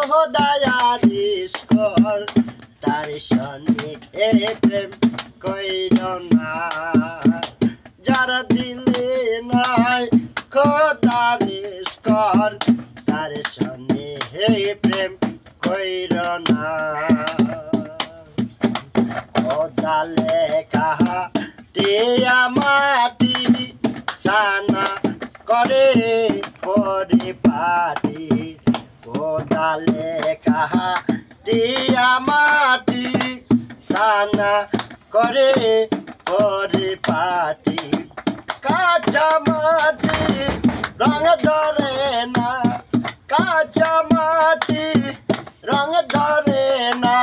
খোদায়ারিস কর তার সনে প্রেম কইর না যারা দিলে নাই খোদারিস কর তার সনে প্রেম কইর না খোদা লেখা টিয়া মাটি সানা করে পরিপাটি খোদা লেখা টিয়া মাটি সানা করে পরিপাটি কাঁচা মাটি রং ধরে না কাঁচা মাটি রং ধরে না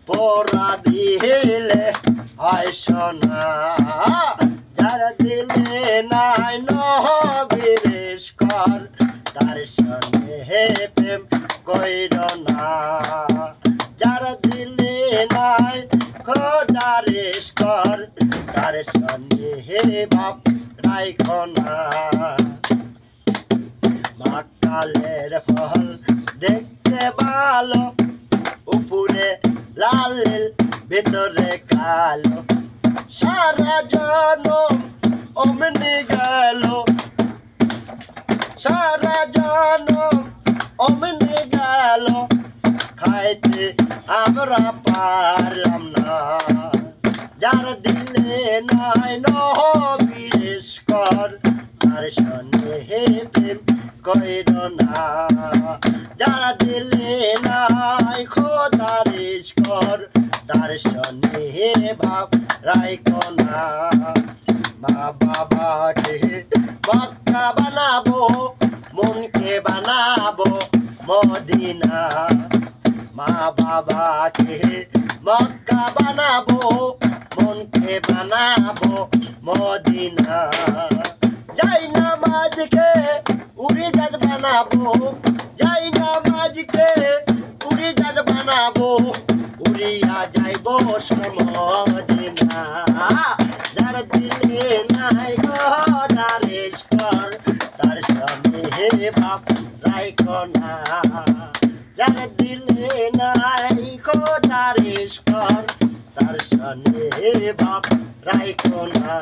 পোড়া দিলে হয় সোনা যারা দিলে নাই নহবীরেশ কর তার সনে প্রেম কইর না যারা দিলে নাই খোদারিস কর তার সনে বাপ রাইখ না মাকালের ফল দেখতে ভালো উপরে লাল ভিতরে কালো সারা জনম অমনি গেল সারা জনম অমনি গেল খাইতে আমরা পারলাম না যারা দিলে নাই নহবীরেশ কর তার সনে প্রেম কইর না যারা দিলে নাই খোদারিস কর তার সনে বাপ রাইখ না মা বাবাকে মক্কা বানাবো মনকে বানাবো মদিনা মা বাবাকে মক্কা বানাবো মনকে বানাবো মদিনা যাই নামাজকে উড়ি জাজ বানাবো যাই নামাজকে উড়ি জাজ বানাবো উড়িয়া যাইবো মদিনা যারা দিলে নাই খোদারিস কর তার সনে বাপ রাইখ না যারা দিলে নাই খোদারিস কর তার সনে বাপ রাইখ না।